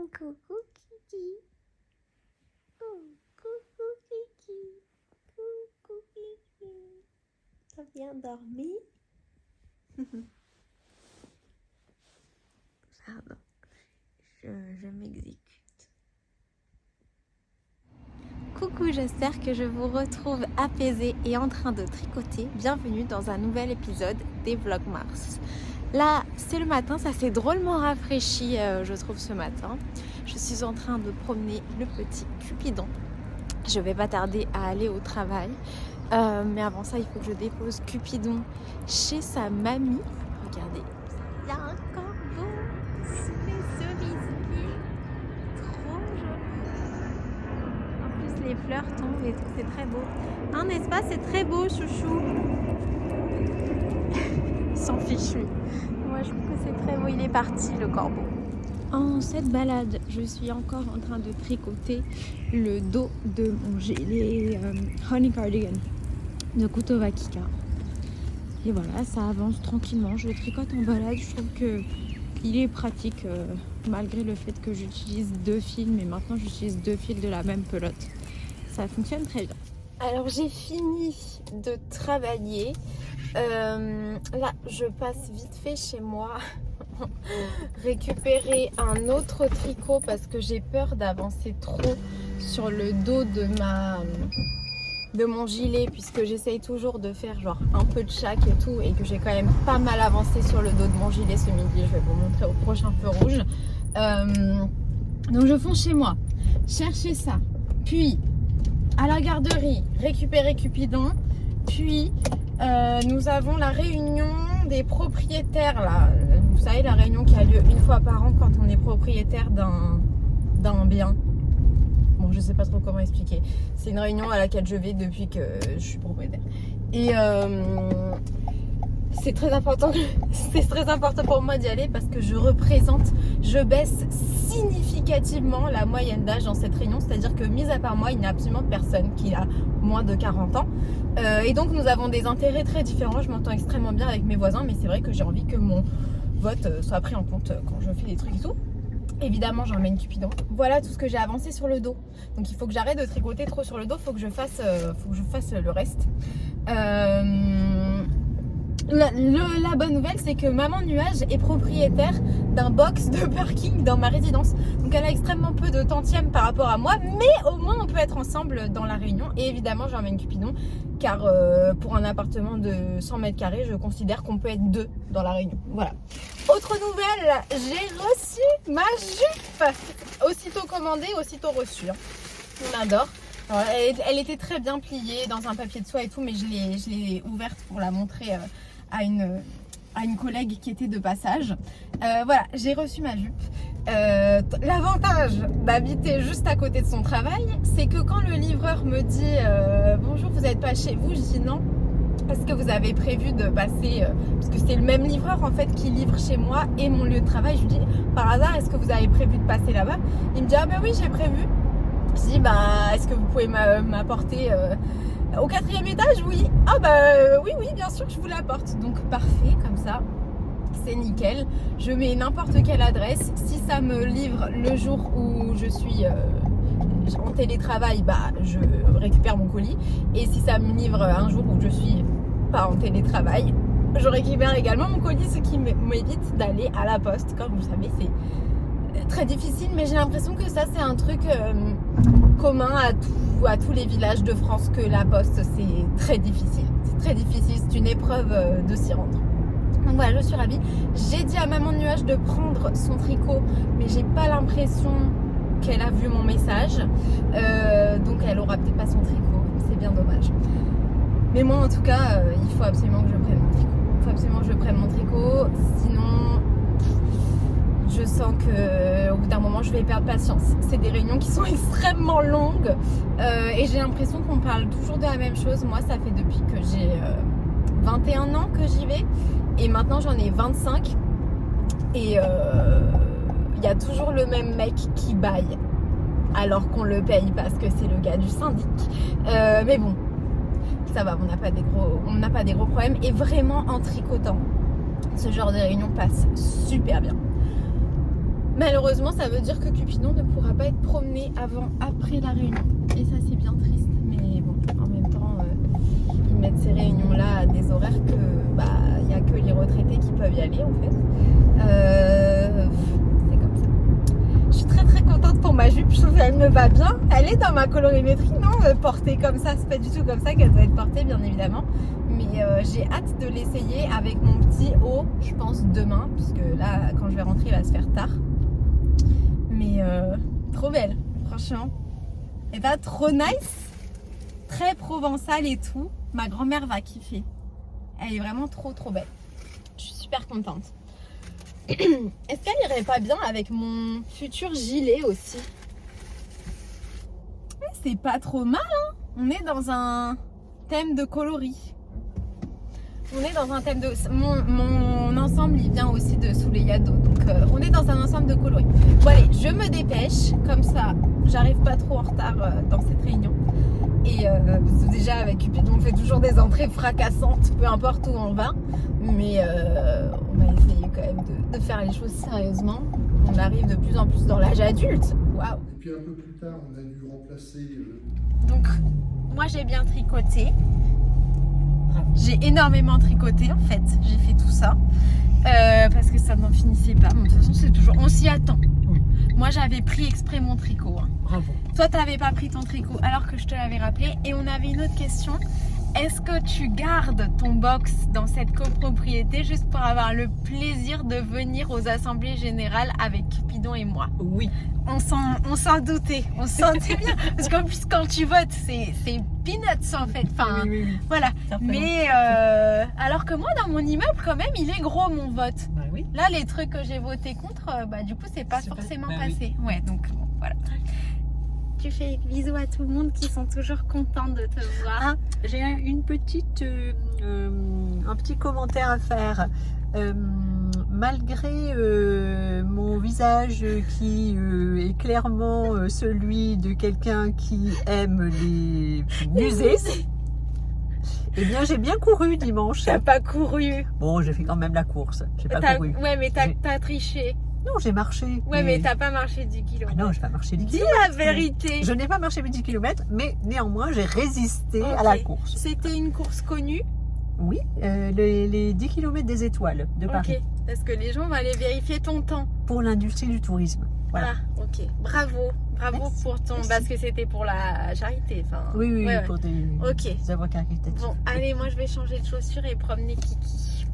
Coucou Kiki. Coucou Kiki. Coucou Kiki. T'as bien dormi? Pardon, je m'exécute. Coucou, j'espère que je vous retrouve apaisée et en train de tricoter. Bienvenue dans un nouvel épisode des Vlogmas. Là, c'est le matin, ça s'est drôlement rafraîchi, je trouve, ce matin. Je suis en train de promener le petit Cupidon. Je vais pas tarder à aller au travail. Mais avant ça, il faut que je dépose Cupidon chez sa mamie. Regardez, il y a un corbeau sous les cerisiers. Trop joli. En plus, les fleurs tombent et tout, c'est très beau. Hein, n'est-ce pas? C'est très beau, chouchou. Il s'en fiche, lui. Moi, je trouve que c'est très beau. Il est parti, le corbeau. En cette balade, je suis encore en train de tricoter le dos de mon gilet Honey Cardigan de Kutova Kika. Et voilà, ça avance tranquillement. Je tricote en balade. Je trouve qu'il est pratique malgré le fait que j'utilise 2 fils. Mais maintenant, j'utilise 2 fils de la même pelote. Ça fonctionne très bien. Alors, j'ai fini de travailler. Là, je passe vite fait chez moi récupérer un autre tricot parce que j'ai peur d'avancer trop sur le dos de mon gilet, puisque j'essaye toujours de faire genre un peu de chaque et tout, et que j'ai quand même pas mal avancé sur le dos de mon gilet ce midi. Je vais vous montrer au prochain feu rouge. Donc je fonce chez moi chercher ça, puis à la garderie récupérer Cupidon, puis nous avons la réunion des propriétaires là. Vous savez, la réunion qui a lieu une fois par an quand on est propriétaire d'un bien. Bon, je sais pas trop comment expliquer. C'est une réunion à laquelle je vais depuis que je suis propriétaire. Et c'est très important pour moi d'y aller parce que je baisse significativement la moyenne d'âge dans cette réunion. C'est-à-dire que, mis à part moi, il n'y a absolument personne qui a moins de 40 ans. Et donc, nous avons des intérêts très différents. Je m'entends extrêmement bien avec mes voisins, mais c'est vrai que j'ai envie que mon vote soit pris en compte quand je fais des trucs et tout. Évidemment, j'emmène Cupidon. Voilà tout ce que j'ai avancé sur le dos. Donc, il faut que j'arrête de tricoter trop sur le dos. Il faut que je fasse le reste. La bonne nouvelle, c'est que Maman Nuage est propriétaire d'un box de parking dans ma résidence. Donc elle a extrêmement peu de tantièmes par rapport à moi, mais au moins on peut être ensemble dans la réunion. Et évidemment, j'emmène Cupidon, car pour un appartement de 100 mètres carrés, je considère qu'on peut être 2 dans la réunion. Voilà. Autre nouvelle, j'ai reçu ma jupe. Aussitôt commandée, aussitôt reçue. On adore. Alors, elle était très bien pliée dans un papier de soie et tout, mais je l'ai ouverte pour la montrer à une collègue qui était de passage. Voilà, j'ai reçu ma jupe. L'avantage d'habiter juste à côté de son travail, c'est que quand le livreur me dit bonjour, vous n'êtes pas chez vous, je dis non, parce que vous avez prévu de passer, parce que c'est le même livreur en fait qui livre chez moi et mon lieu de travail. Je lui dis par hasard, est-ce que vous avez prévu de passer là-bas? Il me dit ah ben oui, j'ai prévu. Je dis bah est-ce que vous pouvez m'apporter au 4e étage? Oui. Ah bah oui bien sûr que je vous l'apporte. Donc parfait, comme ça c'est nickel. Je mets n'importe quelle adresse. Si ça me livre le jour où je suis en télétravail, bah je récupère mon colis. Et si ça me livre un jour où je suis pas en télétravail, je récupère également mon colis, ce qui m'évite d'aller à la poste. Comme vous savez, c'est très difficile, mais j'ai l'impression que ça c'est un truc commun à tous les villages de France, que la poste c'est très difficile. C'est très difficile, c'est une épreuve de s'y rendre. Donc voilà, je suis ravie. J'ai dit à Maman Nuage de prendre son tricot, mais j'ai pas l'impression qu'elle a vu mon message. Donc elle aura peut-être pas son tricot, c'est bien dommage. Mais moi en tout cas, il faut absolument que je prenne mon tricot. Il faut absolument que je prenne mon tricot, sinon je sens qu'au bout d'un moment je vais perdre patience. C'est des réunions qui sont extrêmement longues et j'ai l'impression qu'on parle toujours de la même chose. Moi ça fait depuis que j'ai 21 ans que j'y vais et maintenant j'en ai 25 et il y a toujours le même mec qui baille alors qu'on le paye parce que c'est le gars du syndic. Mais bon, ça va, on n'a pas des gros problèmes, et vraiment en tricotant, ce genre de réunion passe super bien. Malheureusement, ça veut dire que Cupidon ne pourra pas être promené après la réunion. Et ça, c'est bien triste. Mais bon, en même temps, ils mettent ces réunions-là à des horaires que il n'y a que les retraités qui peuvent y aller en fait. C'est comme ça. Je suis très très contente pour ma jupe. Je trouve qu'elle me va bien. Elle est dans ma colorimétrie, non? Portée comme ça, c'est pas du tout comme ça qu'elle doit être portée, bien évidemment. Mais j'ai hâte de l'essayer avec mon petit haut, je pense demain, puisque là, quand je vais rentrer, il va se faire tard. Mais trop belle, franchement. Et pas trop nice, très provençale et tout. Ma grand-mère va kiffer. Elle est vraiment trop trop belle. Je suis super contente. Est-ce qu'elle irait pas bien avec mon futur gilet aussi? C'est pas trop mal, hein. On est dans un thème de coloris. On est dans un thème de... Mon ensemble, il vient aussi de Sous les Yados. Donc, on est dans un ensemble de coloris. Bon, allez, je me dépêche. Comme ça, j'arrive pas trop en retard dans cette réunion. Et parce que déjà, avec Cupidon, on fait toujours des entrées fracassantes, peu importe où on va. Mais on va essayer quand même de faire les choses sérieusement. On arrive de plus en plus dans l'âge adulte. Waouh! Et puis un peu plus tard, on a dû remplacer... Donc, moi, j'ai bien tricoté. J'ai énormément tricoté en fait, j'ai fait tout ça parce que ça n'en finissait pas. Bon, de toute façon, c'est toujours, on s'y attend. Oui. Moi, j'avais pris exprès mon tricot. Hein. Bravo. Toi, t'avais pas pris ton tricot alors que je te l'avais rappelé. Et on avait une autre question. Est-ce que tu gardes ton box dans cette copropriété juste pour avoir le plaisir de venir aux assemblées générales avec Cupidon et moi? Oui. On s'en doutait, on se sentait bien. Parce qu'en plus, quand tu votes, c'est peanuts en fait. Enfin, Oui. voilà. Certainement. Mais alors que moi, dans mon immeuble, quand même, il est gros mon vote. Bah oui. Là, les trucs que j'ai voté contre, du coup, c'est pas forcément Bah oui. passé. Ouais, donc bon, voilà. Tu fais bisous à tout le monde qui sont toujours contents de te voir. Ah, j'ai un petit commentaire à faire. Malgré mon visage qui est clairement celui de quelqu'un qui aime les musées, eh bien j'ai bien couru dimanche. T'as pas couru. Bon, j'ai fait quand même la course. J'ai pas couru. Ouais, mais t'as triché. Non, j'ai marché. Ouais, mais t'as pas marché 10 km. Ah non, j'ai pas marché 10 Dis km. la vérité. Je n'ai pas marché mes 10 km, mais néanmoins j'ai résisté à la course. C'était une course connue. Oui, les 10 km des étoiles de Paris. Ok, parce que les gens vont aller vérifier ton temps. Pour l'industrie du tourisme. Voilà. Ah, ok. Bravo Merci. pour ton... Merci. Parce que c'était pour la charité. Enfin, Oui, ouais. pour des œuvres caritatives. Bon, allez, moi je vais changer de chaussures et promener Kiki.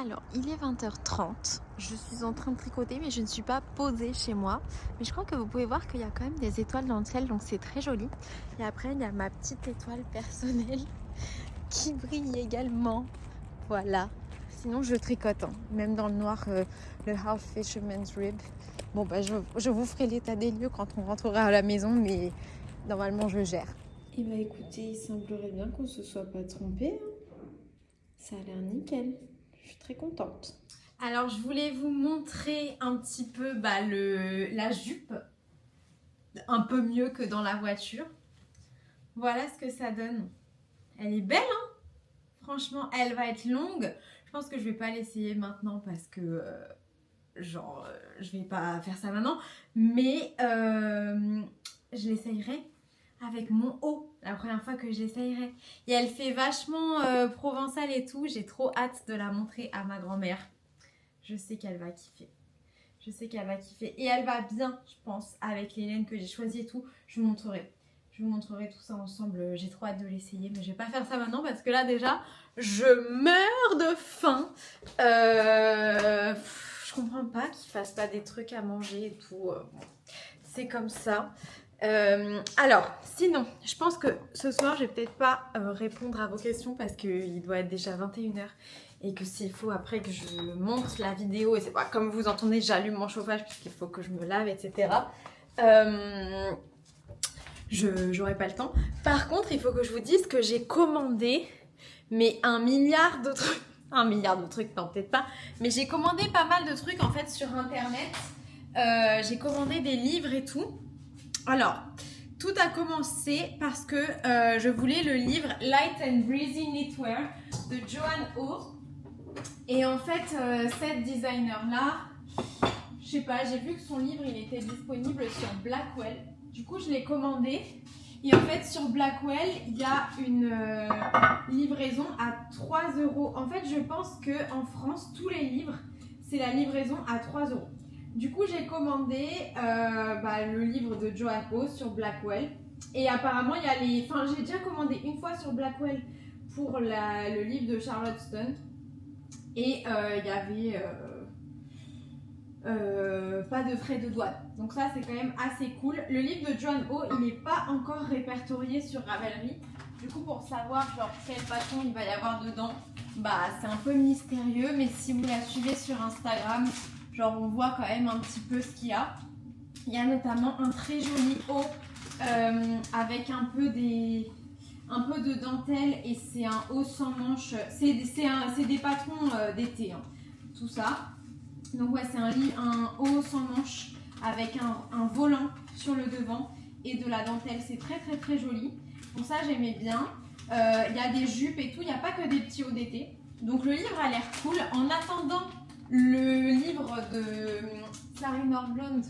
Alors, il est 20h30. Je suis en train de tricoter, mais je ne suis pas posée chez moi. Mais je crois que vous pouvez voir qu'il y a quand même des étoiles dans le ciel, donc c'est très joli. Et après, il y a ma petite étoile personnelle qui brille également. Voilà. Sinon, je tricote, hein. Même dans le noir, le Half Fisherman's Rib. Bon, je vous ferai l'état des lieux quand on rentrera à la maison, mais normalement, je gère. Eh bien écoutez, il semblerait bien qu'on ne se soit pas trompé. Ça a l'air nickel. Je suis très contente. Alors, je voulais vous montrer un petit peu la jupe. Un peu mieux que dans la voiture. Voilà ce que ça donne. Elle est belle, hein? Franchement, elle va être longue. Je pense que je vais pas l'essayer maintenant parce que... je vais pas faire ça maintenant. Mais je l'essayerai avec mon haut, la première fois que j'essayerai. Et elle fait vachement provençale et tout. J'ai trop hâte de la montrer à ma grand-mère. Je sais qu'elle va kiffer. Je sais qu'elle va kiffer. Et elle va bien, je pense, avec les laines que j'ai choisies et tout. Je vous montrerai. Je vous montrerai tout ça ensemble. J'ai trop hâte de l'essayer. Mais je vais pas faire ça maintenant parce que là, déjà, je meurs de faim. Je comprends pas qu'ils fassent pas des trucs à manger et tout. Bon, c'est comme ça. Alors, sinon, je pense que ce soir, je vais peut-être pas répondre à vos questions parce qu'il doit être déjà 21h et que s'il faut après que je monte la vidéo, et c'est pas comme vous entendez, j'allume mon chauffage puisqu'il faut que je me lave, etc. J'aurai pas le temps. Par contre, il faut que je vous dise que j'ai commandé mais un milliard de trucs. Un milliard de trucs, non, peut-être pas. Mais j'ai commandé pas mal de trucs en fait sur internet. J'ai commandé des livres et tout. Alors, tout a commencé parce que je voulais le livre Light and Breezy Knitwear de Joanne Oh. Et en fait, cette designer-là, je sais pas, j'ai vu que son livre il était disponible sur Blackwell. Du coup, je l'ai commandé. Et en fait, sur Blackwell, il y a une livraison à 3 €. En fait, je pense qu'en France, tous les livres, c'est la livraison à 3 €. Du coup, j'ai commandé le livre de Joanne O sur Blackwell. Et apparemment, il y a les... Enfin, j'ai déjà commandé une fois sur Blackwell pour le livre de Charlotte Stone. Et il y avait... pas de frais de douane, donc ça c'est quand même assez cool. Le livre de Joanne O, il n'est pas encore répertorié sur Ravelry, du coup pour savoir genre quel patron il va y avoir dedans, bah c'est un peu mystérieux, mais si vous la suivez sur Instagram, genre on voit quand même un petit peu ce qu'il y a. Il y a notamment un très joli haut avec un peu de dentelle, et c'est un haut sans manche, c'est des patrons d'été, hein, tout ça. Donc ouais, c'est un haut sans manche avec un volant sur le devant et de la dentelle. C'est très très très joli. Donc ça, j'aimais bien. Il y a des jupes et tout. Il n'y a pas que des petits hauts d'été. Donc le livre a l'air cool. En attendant le livre de Clary Norblond,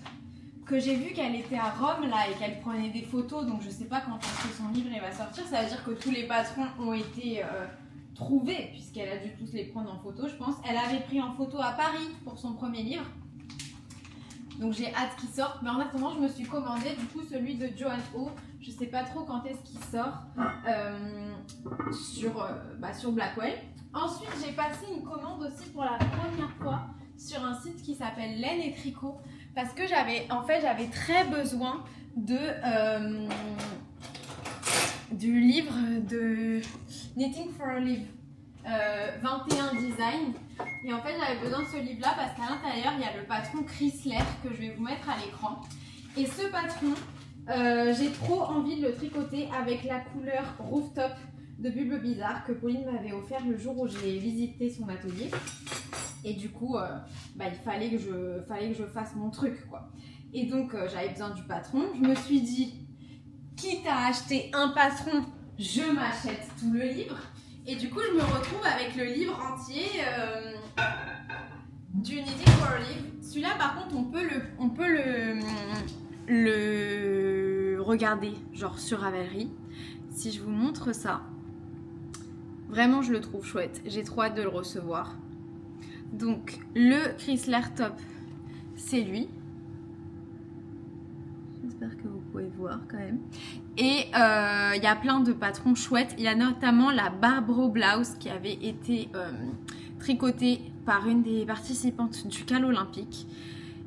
que j'ai vu qu'elle était à Rome là et qu'elle prenait des photos. Donc je sais pas quand est-ce que son livre il va sortir. Ça veut dire que tous les patrons ont été... trouvée, puisqu'elle a dû tous les prendre en photo, je pense. Elle avait pris en photo à Paris pour son premier livre, donc j'ai hâte qu'il sorte. Mais en attendant, je me suis commandé du coup celui de Joanne O. Je sais pas trop quand est-ce qu'il sort sur Blackwell. Ensuite, j'ai passé une commande aussi pour la première fois sur un site qui s'appelle Laine et Tricot, parce que j'avais très besoin du livre de Knitting for a Live 21 Design. Et en fait, j'avais besoin de ce livre-là parce qu'à l'intérieur, il y a le patron Chrysler que je vais vous mettre à l'écran. Et ce patron, j'ai trop envie de le tricoter avec la couleur Rooftop de Bulbe Bizarre que Pauline m'avait offert le jour où j'ai visité son atelier. Et du coup, il fallait que je fasse mon truc, quoi. Et donc, j'avais besoin du patron. Je me suis dit, quitte à acheter un patron, je m'achète tout le livre. Et du coup, je me retrouve avec le livre entier du Knitting for a Live. Celui-là, par contre, on peut le regarder, genre sur Ravelry. Si je vous montre ça, vraiment, je le trouve chouette. J'ai trop hâte de le recevoir. Donc, le Chrysler Top, c'est lui. J'espère que vous pouvez voir quand même. Et il y a plein de patrons chouettes. Il y a notamment la Barbro Blouse qui avait été tricotée par une des participantes du Cal Olympique.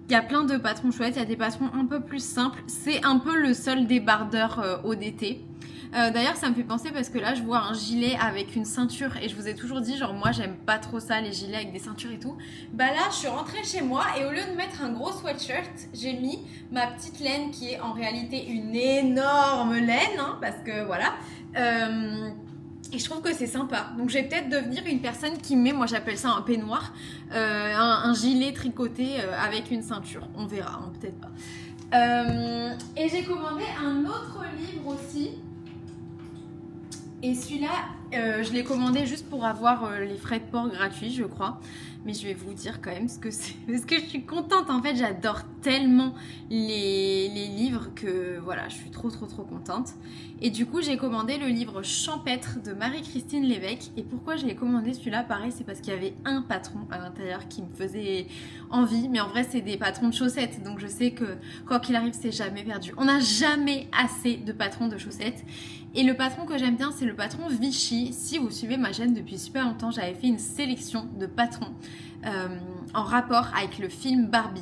Il y a plein de patrons chouettes. Il y a des patrons un peu plus simples. C'est un peu le seul débardeur haut d'été. D'ailleurs, ça me fait penser parce que là, je vois un gilet avec une ceinture et je vous ai toujours dit, genre moi, j'aime pas trop ça, les gilets avec des ceintures et tout. Bah là, je suis rentrée chez moi et au lieu de mettre un gros sweatshirt, j'ai mis ma petite laine qui est en réalité une énorme laine, hein, parce que voilà. Et je trouve que c'est sympa. Donc, je vais peut-être devenir une personne qui met, moi j'appelle ça un peignoir, un gilet tricoté avec une ceinture. On verra, hein, peut-être pas. Et j'ai commandé un autre livre aussi. Et celui-là, je l'ai commandé juste pour avoir les frais de port gratuits, je crois. Mais je vais vous dire quand même ce que c'est. Parce que je suis contente. En fait, j'adore tellement les livres que voilà, je suis trop contente. Et du coup, j'ai commandé le livre Champêtre de Marie-Christine Lévesque. Et pourquoi je l'ai commandé celui-là? Pareil, c'est parce qu'il y avait un patron à l'intérieur qui me faisait envie. Mais en vrai, c'est des patrons de chaussettes. Donc je sais que quoi qu'il arrive, c'est jamais perdu. On n'a jamais assez de patrons de chaussettes. Et le patron que j'aime bien, c'est le patron Vichy. Si vous suivez ma chaîne depuis super longtemps, j'avais fait une sélection de patrons en rapport avec le film Barbie.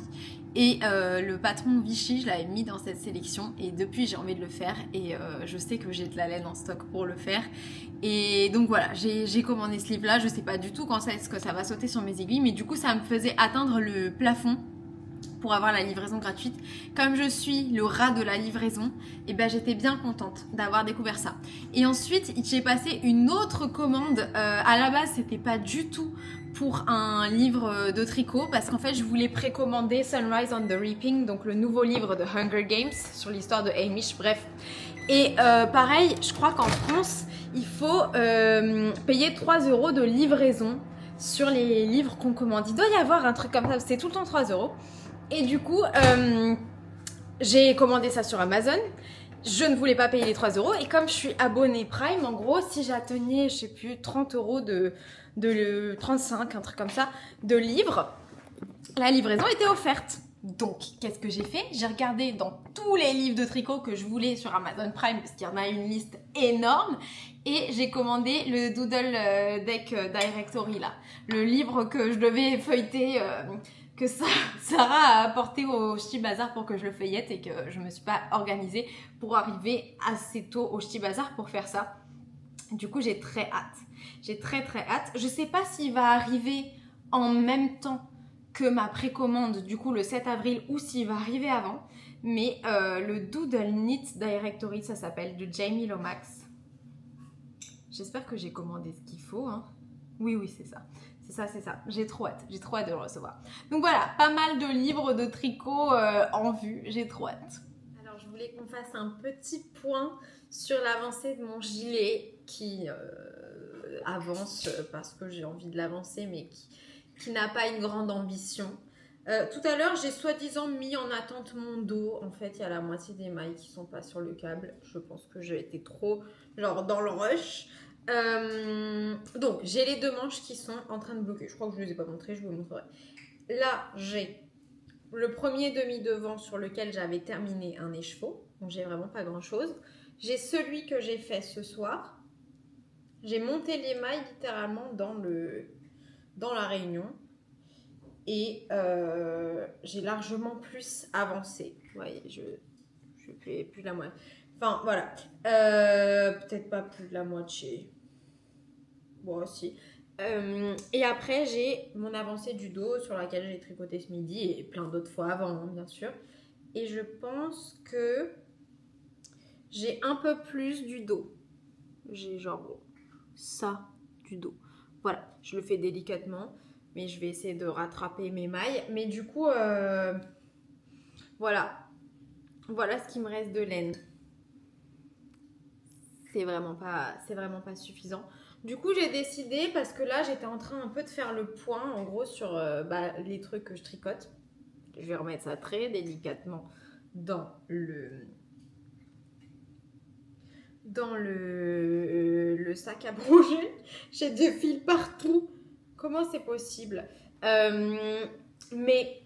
Et le patron Vichy, je l'avais mis dans cette sélection. Et depuis, j'ai envie de le faire. Et je sais que j'ai de la laine en stock pour le faire. Et donc voilà, j'ai commandé ce livre-là. Je sais pas du tout quand est-ce que ça va sauter sur mes aiguilles. Mais du coup, ça me faisait atteindre le plafond pour avoir la livraison gratuite. Comme je suis le rat de la livraison, et ben j'étais bien contente d'avoir découvert ça. Et ensuite, j'ai passé une autre commande. À la base, c'était pas du tout pour un livre de tricot, parce qu'en fait, je voulais précommander Sunrise on the Reaping, donc le nouveau livre de Hunger Games sur l'histoire de Hamish, bref. Et pareil, je crois qu'en France, il faut payer 3 € de livraison sur les livres qu'on commande. Il doit y avoir un truc comme ça, c'est tout le temps 3 €. Et du coup, j'ai commandé ça sur Amazon. Je ne voulais pas payer les 3 euros. Et comme je suis abonnée Prime, en gros, si j'atteignais, je sais plus, 30 euros de 35, un truc comme ça, de livres, la livraison était offerte. Donc, qu'est-ce que j'ai fait? J'ai regardé dans tous les livres de tricot que je voulais sur Amazon Prime, parce qu'il y en a une liste énorme, et j'ai commandé le Doodle Deck Directory, là. Le livre que je devais feuilleter, que Sarah a apporté au Ch'ti Bazar pour que je le feuillette, et que je me suis pas organisée pour arriver assez tôt au Ch'ti Bazar pour faire ça. Du coup, j'ai très hâte. J'ai très hâte. Je sais pas s'il va arriver en même temps que ma précommande, du coup le 7 avril, ou s'il va arriver avant. Mais le Doodle Knit Directory, ça s'appelle, de Jamie Lomax. J'espère que j'ai commandé ce qu'il faut. Hein. Oui, c'est ça. C'est ça. J'ai trop hâte de le recevoir. Donc voilà, pas mal de livres de tricot en vue. J'ai trop hâte. Alors, je voulais qu'on fasse un petit point sur l'avancée de mon gilet qui avance parce que j'ai envie de l'avancer, mais qui n'a pas une grande ambition. Tout à l'heure, j'ai soi-disant mis en attente mon dos. En fait, il y a la moitié des mailles qui sont pas sur le câble. Je pense que j'ai été trop genre dans le rush. Donc, j'ai les 2 manches qui sont en train de bloquer. Je crois que je ne les ai pas montrées, je vous montrerai. Là, j'ai le premier demi-devant sur lequel j'avais terminé un écheveau. Donc, j'ai vraiment pas grand-chose. J'ai celui que j'ai fait ce soir. J'ai monté les mailles littéralement dans la réunion. Et j'ai largement plus avancé. Vous voyez, je fais plus de la moitié. Enfin, voilà. Peut-être pas plus de la moitié. Bon, aussi. Et après, j'ai mon avancée du dos sur laquelle j'ai tricoté ce midi et plein d'autres fois avant, hein, bien sûr. Et je pense que j'ai un peu plus du dos. J'ai genre ça du dos. Voilà, je le fais délicatement. Mais je vais essayer de rattraper mes mailles. Mais du coup, voilà. Voilà ce qui me reste de laine. C'est vraiment pas suffisant. Du coup, j'ai décidé, parce que là, j'étais en train un peu de faire le point, en gros, sur les trucs que je tricote. Je vais remettre ça très délicatement dans le sac à broger. J'ai des fils partout. Comment c'est possible? Mais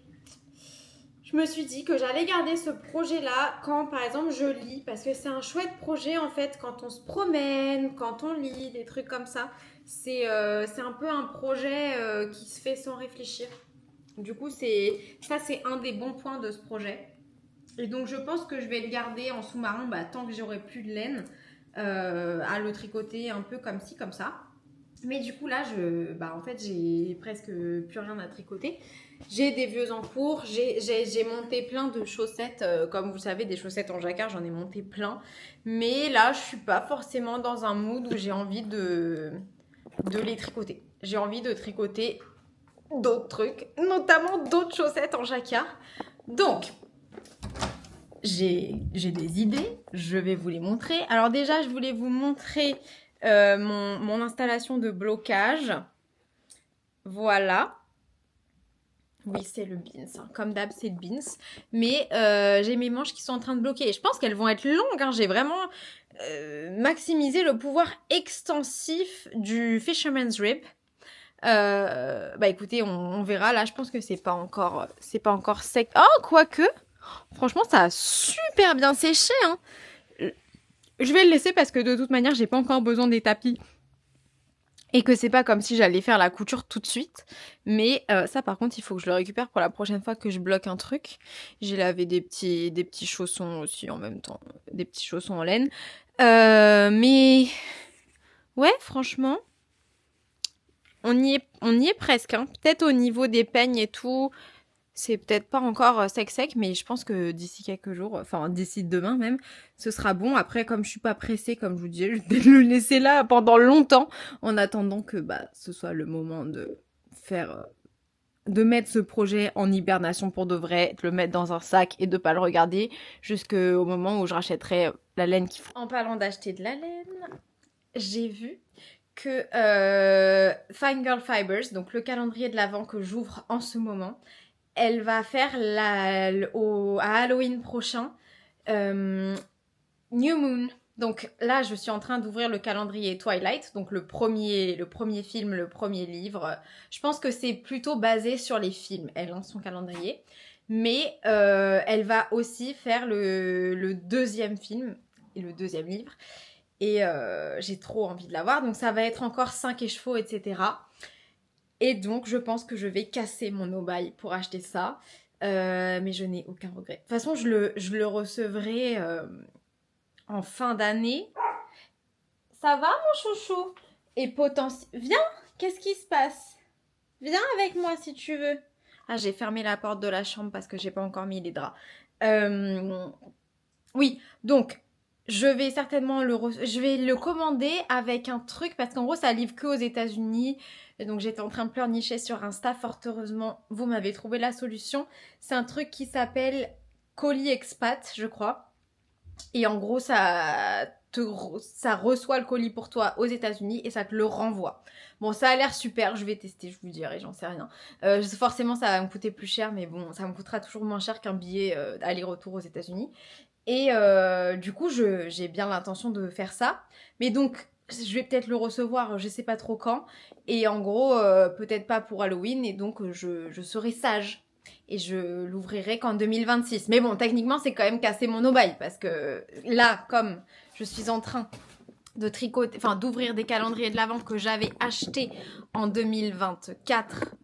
je me suis dit que j'allais garder ce projet-là quand, par exemple, je lis. Parce que c'est un chouette projet, en fait, quand on se promène, quand on lit, des trucs comme ça. C'est un peu un projet qui se fait sans réfléchir. Du coup, c'est un des bons points de ce projet. Et donc, je pense que je vais le garder en sous-marin tant que j'aurai plus de laine, à le tricoter un peu comme ci, comme ça. Mais du coup là, en fait, j'ai presque plus rien à tricoter. J'ai des vieux en cours, j'ai monté plein de chaussettes. Comme vous savez, des chaussettes en jacquard, j'en ai monté plein. Mais là, je suis pas forcément dans un mood où j'ai envie de les tricoter. J'ai envie de tricoter d'autres trucs, notamment d'autres chaussettes en jacquard. Donc, j'ai des idées, je vais vous les montrer. Alors déjà, je voulais vous montrer mon installation de blocage. Voilà. Oui, c'est le Beans. Hein. Comme d'hab, c'est le Beans. Mais j'ai mes manches qui sont en train de bloquer. Et je pense qu'elles vont être longues. Hein. J'ai vraiment maximisé le pouvoir extensif du Fisherman's Rib. Écoutez, on verra. Là, je pense que c'est pas encore sec. Oh, quoique. Franchement, ça a super bien séché. Hein. Je vais le laisser parce que de toute manière, j'ai pas encore besoin des tapis. Et que c'est pas comme si j'allais faire la couture tout de suite. Mais ça, par contre, il faut que je le récupère pour la prochaine fois que je bloque un truc. J'ai lavé des petits chaussons aussi en même temps. Des petits chaussons en laine. Mais ouais, franchement, on y est presque. Hein. Peut-être au niveau des peignes et tout. C'est peut-être pas encore sec, mais je pense que d'ici quelques jours, enfin d'ici demain même, ce sera bon. Après, comme je suis pas pressée, comme je vous disais, je vais le laisser là pendant longtemps, en attendant que ce soit le moment de mettre ce projet en hibernation pour de vrai, de le mettre dans un sac et de pas le regarder jusqu'au moment où je rachèterai la laine qu'il faut. En parlant d'acheter de la laine, j'ai vu que Fine Girl Fibers, donc le calendrier de l'Avent que j'ouvre en ce moment, elle va faire à Halloween prochain New Moon. Donc là, je suis en train d'ouvrir le calendrier Twilight, donc le premier film, le premier livre. Je pense que c'est plutôt basé sur les films, elle, hein, son calendrier. Mais elle va aussi faire le deuxième film et le deuxième livre. Et j'ai trop envie de la voir. Donc ça va être encore 5 écheveaux, etc. Et donc je pense que je vais casser mon no-buy pour acheter ça. Mais je n'ai aucun regret. De toute façon, je le recevrai en fin d'année. Ça va mon chouchou? Et Viens, qu'est-ce qui se passe? Viens avec moi si tu veux. Ah, j'ai fermé la porte de la chambre parce que j'ai pas encore mis les draps. Oui, donc je vais certainement je vais le commander avec un truc parce qu'en gros ça livre que aux États-Unis. Et donc j'étais en train de pleurnicher sur Insta. Fort heureusement, vous m'avez trouvé la solution. C'est un truc qui s'appelle Colis Expat, je crois. Et en gros, ça reçoit le colis pour toi aux États-Unis et ça te le renvoie. Bon, ça a l'air super, je vais tester, je vous dirai, j'en sais rien. Forcément, ça va me coûter plus cher, mais bon, ça me coûtera toujours moins cher qu'un billet aller-retour aux États-Unis. Et du coup, j'ai bien l'intention de faire ça. Mais donc, je vais peut-être le recevoir, je sais pas trop quand. Et en gros, peut-être pas pour Halloween, et donc je serai sage. Et je l'ouvrirai qu'en 2026. Mais bon, techniquement, c'est quand même casser mon no-buy. Parce que là, comme je suis en train de tricoter, enfin d'ouvrir des calendriers de l'Avent que j'avais achetés en 2024,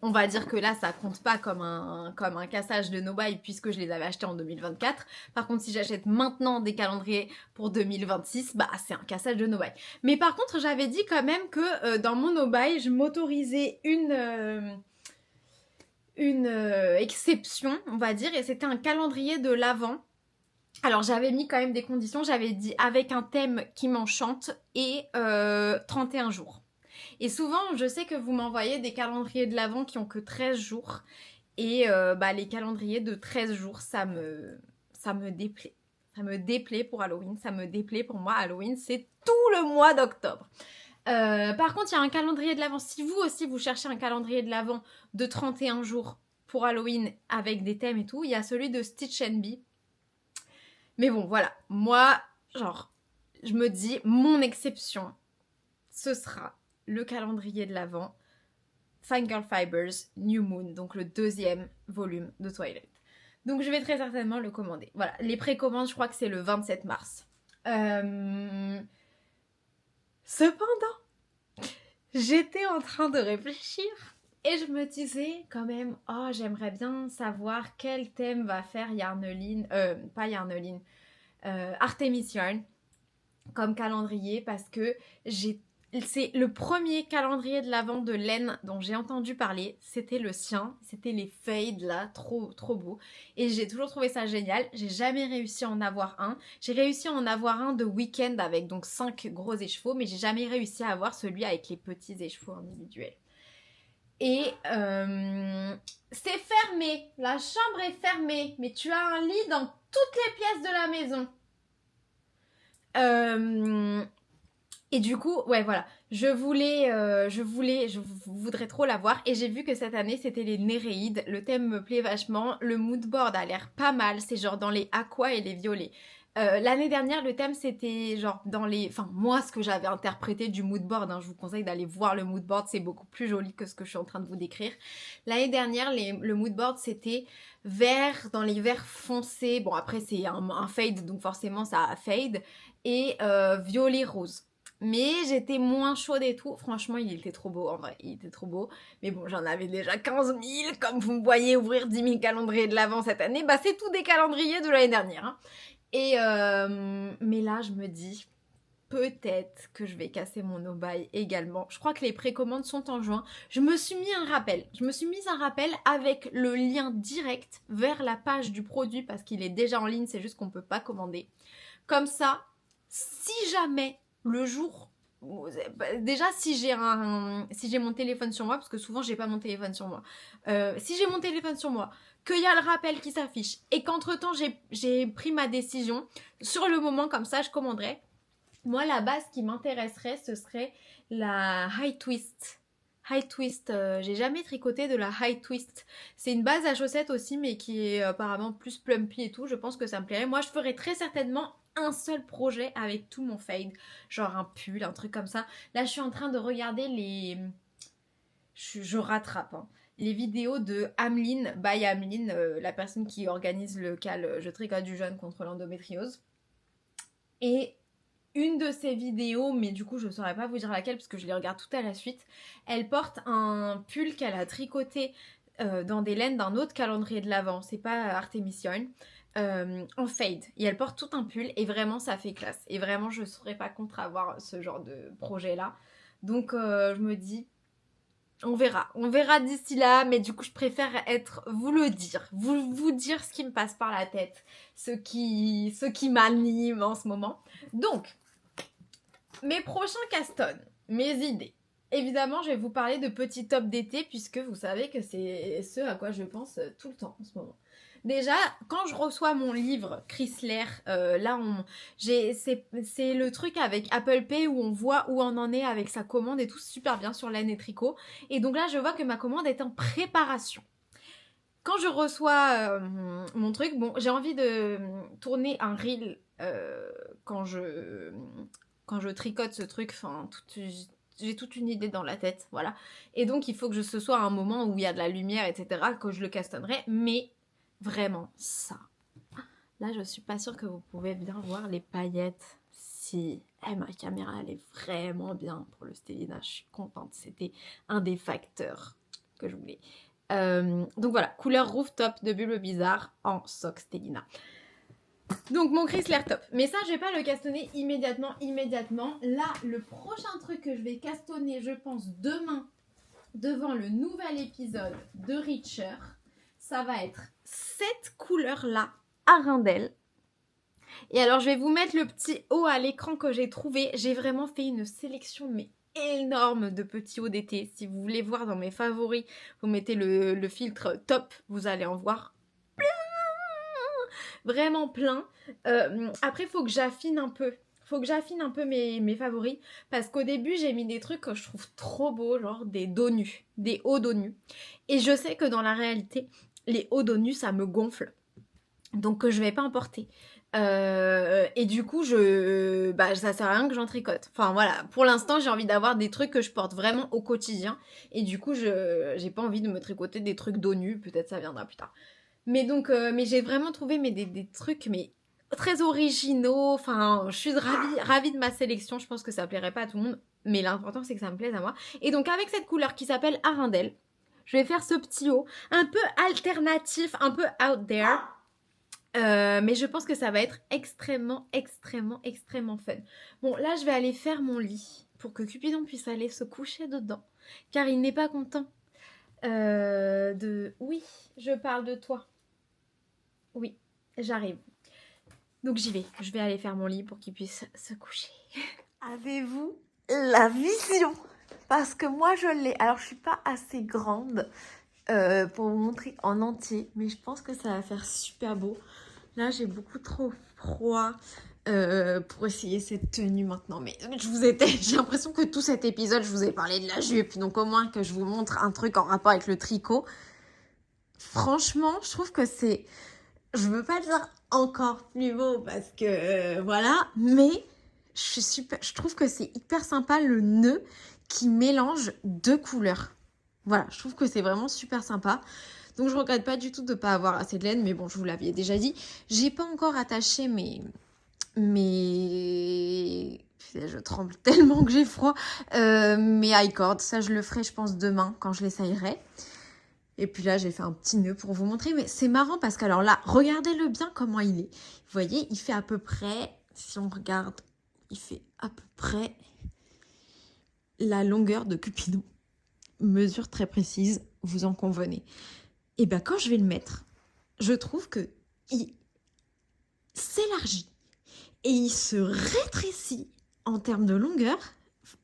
on va dire que là, ça compte pas comme un cassage de no-buy puisque je les avais achetés en 2024. Par contre, si j'achète maintenant des calendriers pour 2026, bah c'est un cassage de no-buy. Mais par contre, j'avais dit quand même que dans mon no-buy, je m'autorisais une exception, on va dire, et c'était un calendrier de l'Avent. Alors j'avais mis quand même des conditions, j'avais dit avec un thème qui m'enchante et 31 jours. Et souvent, je sais que vous m'envoyez des calendriers de l'Avent qui ont que 13 jours. Et les calendriers de 13 jours, ça me déplaît. Ça me déplaît pour Halloween, ça me déplaît pour moi. Halloween, c'est tout le mois d'octobre. Par contre, il y a un calendrier de l'Avent. Si vous aussi, vous cherchez un calendrier de l'Avent de 31 jours pour Halloween avec des thèmes et tout, il y a celui de Stitch & Bee. Mais bon, voilà. Moi, genre, je me dis, mon exception, ce sera le calendrier de l'Avent Fine Girl Fibers New Moon, donc le deuxième volume de Twilight. Donc je vais très certainement le commander. Voilà, les précommandes, je crois que c'est le 27 mars. Cependant, j'étais en train de réfléchir et je me disais quand même, oh j'aimerais bien savoir quel thème va faire Artemis Yarn comme calendrier parce que c'est le premier calendrier de l'Avent de laine dont j'ai entendu parler, c'était le sien, c'était les fades là, trop beau. Et j'ai toujours trouvé ça génial, j'ai jamais réussi à en avoir un. J'ai réussi à en avoir un de week-end avec donc 5 gros écheveaux, mais j'ai jamais réussi à avoir celui avec les petits écheveaux individuels. Et c'est fermé, la chambre est fermée, mais tu as un lit dans toutes les pièces de la maison. Et du coup, ouais voilà, je voudrais trop la voir et j'ai vu que cette année c'était les Néréides, le thème me plaît vachement, le mood board a l'air pas mal, c'est genre dans les aquas et les violets. L'année dernière le thème c'était genre dans les... Enfin moi ce que j'avais interprété du mood board, hein, je vous conseille d'aller voir le mood board, c'est beaucoup plus joli que ce que je suis en train de vous décrire. L'année dernière le mood board c'était vert, dans les verts foncés, bon après c'est un fade donc forcément ça fade, et violet rose. Mais j'étais moins chaude et tout. Franchement, il était trop beau, en vrai. Il était trop beau. Mais bon, j'en avais déjà 15 000. Comme vous me voyez ouvrir 10 000 calendriers de l'Avent cette année, bah c'est tout des calendriers de l'année dernière. Hein. Et mais là, je me dis, peut-être que je vais casser mon no-buy également. Je crois que les précommandes sont en juin. Je me suis mis un rappel. Je me suis mis un rappel avec le lien direct vers la page du produit parce qu'il est déjà en ligne. C'est juste qu'on ne peut pas commander. Comme ça, si jamais... le jour, déjà si j'ai mon téléphone sur moi, parce que souvent j'ai pas mon téléphone sur moi, si j'ai mon téléphone sur moi, qu'il y a le rappel qui s'affiche et qu'entre temps j'ai pris ma décision, sur le moment comme ça je commanderai. Moi la base qui m'intéresserait ce serait la High high twist. J'ai jamais tricoté de la high twist. C'est une base à chaussettes aussi, mais qui est apparemment plus plumpy et tout. Je pense que ça me plairait. Moi, je ferais très certainement un seul projet avec tout mon fade. Genre un pull, un truc comme ça. Là, je suis en train de regarder les... Je rattrape, hein. Les vidéos de Ameline, by Ameline, la personne qui organise le cal Je tricote du jeune contre l'endométriose. Et une de ces vidéos, mais du coup je ne saurais pas vous dire laquelle parce que je les regarde tout à la suite, elle porte un pull qu'elle a tricoté dans des laines d'un autre calendrier de l'Avent, c'est pas Artemis Yarn, en fade. Et elle porte tout un pull et vraiment ça fait classe. Et vraiment je ne serais pas contre avoir ce genre de projet là. Donc je me dis... On verra d'ici là, mais du coup je préfère vous le dire, vous dire ce qui me passe par la tête, ce qui m'anime en ce moment. Donc, mes prochains castones, mes idées. Évidemment, je vais vous parler de petits tops d'été, puisque vous savez que c'est ce à quoi je pense tout le temps en ce moment. Déjà, quand je reçois mon livre Chrysler, là, c'est le truc avec Apple Pay où on voit où on en est avec sa commande et tout, super bien sur laine et tricot. Et donc là, je vois que ma commande est en préparation. Quand je reçois mon truc, bon, j'ai envie de tourner un reel quand je tricote ce truc, enfin, j'ai toute une idée dans la tête, voilà. Et donc, il faut que ce soit un moment où il y a de la lumière, etc., que je le castonnerai, mais... Vraiment ça. Là, je suis pas sûre que vous pouvez bien voir les paillettes. Si ma caméra, elle est vraiment bien pour le Stellina. Je suis contente. C'était un des facteurs que je voulais. Donc voilà, couleur rooftop de Bulbe Bizarre en sock Stellina. Donc mon Chrysler top. Mais ça, je vais pas le castonner immédiatement. Là, le prochain truc que je vais castonner, je pense, demain, devant le nouvel épisode de Richer, ça va être cette couleur-là, Arundel. Et alors, je vais vous mettre le petit haut à l'écran que j'ai trouvé. J'ai vraiment fait une sélection, mais énorme, de petits hauts d'été. Si vous voulez voir dans mes favoris, vous mettez le filtre top, vous allez en voir plein. Vraiment plein. Après, il faut que j'affine un peu. Mes favoris, parce qu'au début j'ai mis des trucs que je trouve trop beaux, genre des dos nus, des hauts dos nus. Et je sais que dans la réalité, les hauts dos nus ça me gonfle, donc je vais pas en porter. Et du coup ça sert à rien que j'en tricote. Enfin voilà, pour l'instant j'ai envie d'avoir des trucs que je porte vraiment au quotidien, et du coup j'ai pas envie de me tricoter des trucs dos nus, peut-être ça viendra plus tard. Mais donc, mais j'ai vraiment trouvé des trucs mais très originaux. Enfin, je suis ravie de ma sélection. Je pense que ça plairait pas à tout le monde, mais l'important c'est que ça me plaise à moi. Et donc avec cette couleur qui s'appelle Arundel, je vais faire ce petit haut un peu alternatif, un peu out there. Mais je pense que ça va être extrêmement fun. Bon, là je vais aller faire mon lit pour que Cupidon puisse aller se coucher dedans, car il n'est pas content Oui, je parle de toi. Oui, j'arrive. Donc j'y vais. Je vais aller faire mon lit pour qu'il puisse se coucher. Avez-vous la vision? Parce que moi je l'ai. Alors je suis pas assez grande pour vous montrer en entier, mais je pense que ça va faire super beau. Là j'ai beaucoup trop froid pour essayer cette tenue maintenant. Mais j'ai l'impression que tout cet épisode je vous ai parlé de la jupe. Donc au moins que je vous montre un truc en rapport avec le tricot. Franchement, je trouve que c'est... Je veux pas dire encore plus beau parce que voilà, mais je trouve que c'est hyper sympa le nœud qui mélange deux couleurs. Voilà, je trouve que c'est vraiment super sympa. Donc je regrette pas du tout de pas avoir assez de laine, mais bon, je vous l'avais déjà dit. J'ai pas encore attaché mes... Je tremble tellement que j'ai froid. Mes high cords, ça je le ferai je pense demain quand je l'essayerai. Et puis là, j'ai fait un petit nœud pour vous montrer. Mais c'est marrant parce que alors là, regardez-le bien comment il est. Vous voyez, il fait à peu près, si on regarde, il fait à peu près la longueur de Cupidon. Mesure très précise, vous en convenez. Et bien, quand je vais le mettre, je trouve que il s'élargit et il se rétrécit en termes de longueur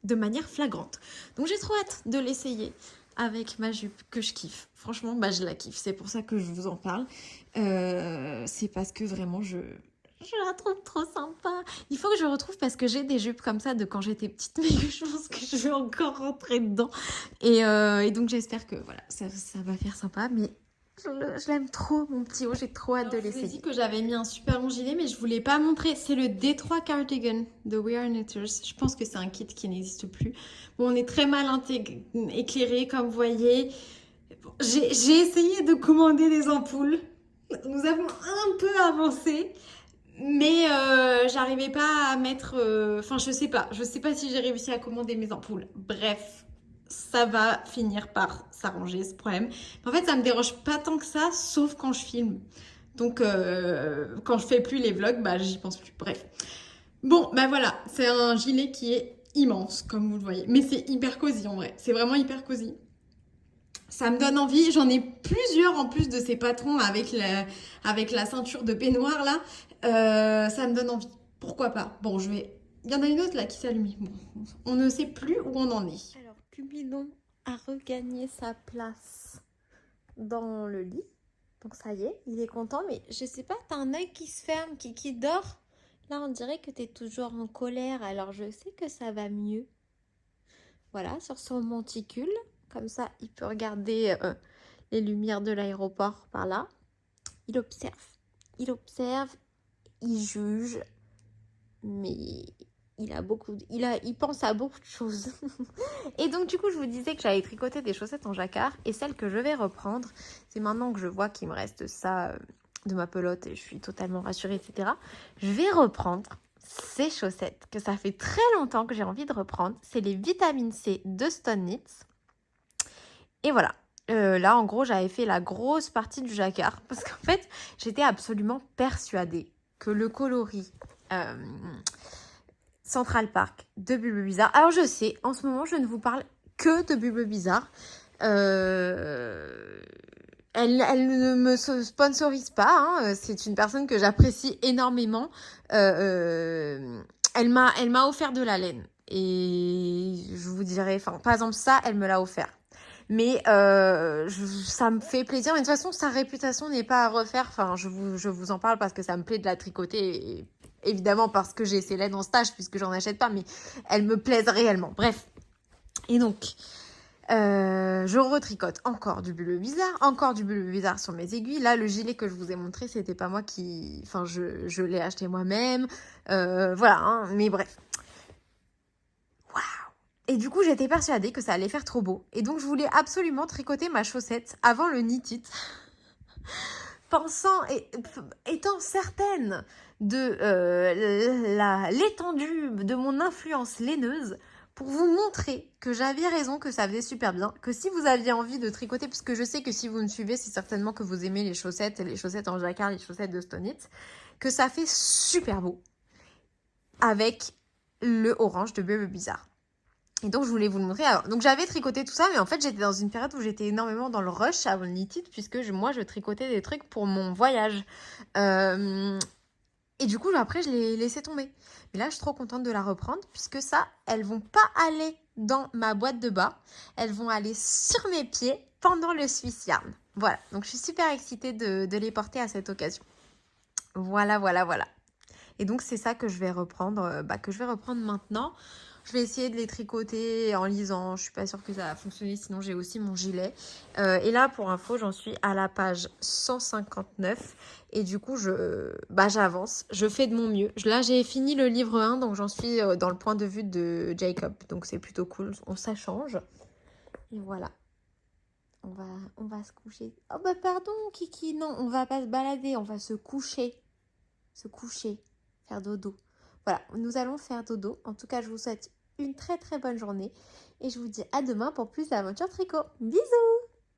de manière flagrante. Donc, j'ai trop hâte de l'essayer avec ma jupe que je kiffe. Franchement, je la kiffe. C'est pour ça que je vous en parle. C'est parce que vraiment, Je la trouve trop sympa. Il faut que je retrouve parce que j'ai des jupes comme ça de quand j'étais petite, mais je pense que je vais encore rentrer dedans. Et donc j'espère que voilà, ça va faire sympa. Mais je l'aime trop, mon petit haut. J'ai trop hâte de l'essayer. Je vous ai dit que j'avais mis un super long gilet, mais je voulais pas montrer. C'est le D3 Cardigan de We Are Knitters. Je pense que c'est un kit qui n'existe plus. Bon, on est très mal éclairé, comme vous voyez. Bon, j'ai essayé de commander des ampoules. Nous avons un peu avancé. Mais j'arrivais pas à mettre... Enfin, je sais pas si j'ai réussi à commander mes ampoules. Bref, ça va finir par s'arranger ce problème. En fait, ça me dérange pas tant que ça, sauf quand je filme. Donc, quand je fais plus les vlogs, bah, j'y pense plus. Bref. Bon, bah voilà, c'est un gilet qui est immense, comme vous le voyez. Mais c'est hyper cosy en vrai. C'est vraiment hyper cosy. Ça me donne envie. J'en ai plusieurs en plus de ces patrons avec la ceinture de peignoir là. Ça me donne envie. Pourquoi pas? Bon, il y en a une autre là qui s'allume. Bon, on ne sait plus où on en est. Alors, Cupidon a regagné sa place dans le lit. Donc ça y est, il est content. Mais je sais pas, t'as un œil qui se ferme, qui dort. Là, on dirait que t'es toujours en colère. Alors, je sais que ça va mieux. Voilà, sur son monticule. Comme ça, il peut regarder les lumières de l'aéroport par là. Il observe, il juge, mais il pense à beaucoup de choses. Et donc, du coup, je vous disais que j'avais tricoté des chaussettes en jacquard. Et celle que je vais reprendre, c'est maintenant que je vois qu'il me reste ça de ma pelote et je suis totalement rassurée, etc. Je vais reprendre ces chaussettes que ça fait très longtemps que j'ai envie de reprendre. C'est les vitamines C de Stone Knits. Et voilà, là en gros j'avais fait la grosse partie du jacquard parce qu'en fait j'étais absolument persuadée que le coloris Central Park de Bulbe Bizarre, alors je sais, en ce moment je ne vous parle que de Bulbe Bizarre, elle ne me sponsorise pas, hein, c'est une personne que j'apprécie énormément, elle m'a offert de la laine et je vous dirais, enfin par exemple ça elle me l'a offert. Mais ça me fait plaisir. Mais de toute façon, sa réputation n'est pas à refaire. Enfin, je vous en parle parce que ça me plaît de la tricoter. Et évidemment, parce que j'ai ses laines en stage, puisque j'en achète pas. Mais elles me plaisent réellement. Bref. Et donc, je retricote encore du Bulbe Bizarre. Encore du Bulbe Bizarre sur mes aiguilles. Là, le gilet que je vous ai montré, c'était pas moi qui... Enfin, je l'ai acheté moi-même. Voilà, hein, mais bref. Et du coup, j'étais persuadée que ça allait faire trop beau. Et donc, je voulais absolument tricoter ma chaussette avant le knit it. Étant certaine de l'étendue de mon influence laineuse, pour vous montrer que j'avais raison, que ça faisait super bien, que si vous aviez envie de tricoter, puisque je sais que si vous me suivez, c'est certainement que vous aimez les chaussettes en jacquard, les chaussettes de Stone Knits, que ça fait super beau avec le orange de Bulbe Bizarre. Et donc, je voulais vous le montrer. Alors, donc, j'avais tricoté tout ça, mais en fait, j'étais dans une période où j'étais énormément dans le rush avant le knit it, puisque moi, je tricotais des trucs pour mon voyage. Et du coup, après, je l'ai laissé tomber. Mais là, je suis trop contente de la reprendre, puisque ça, elles vont pas aller dans ma boîte de bas. Elles vont aller sur mes pieds pendant le Swiss Yarn. Voilà. Donc, je suis super excitée de les porter à cette occasion. Voilà. Et donc, c'est ça que je vais reprendre, maintenant. Je vais essayer de les tricoter en lisant. Je suis pas sûre que ça va fonctionner. Sinon, j'ai aussi mon gilet. Et là, pour info, j'en suis à la page 159. Et du coup, j'avance. Je fais de mon mieux. Là, j'ai fini le livre 1. Donc, j'en suis dans le point de vue de Jacob. Donc, c'est plutôt cool. Ça change. Et voilà. On va se coucher. Oh, bah, pardon, Kiki. Non, on va pas se balader. On va se coucher. Faire dodo. Voilà, nous allons faire dodo. En tout cas, je vous souhaite une très très bonne journée. Et je vous dis à demain pour plus d'aventures tricot. Bisous!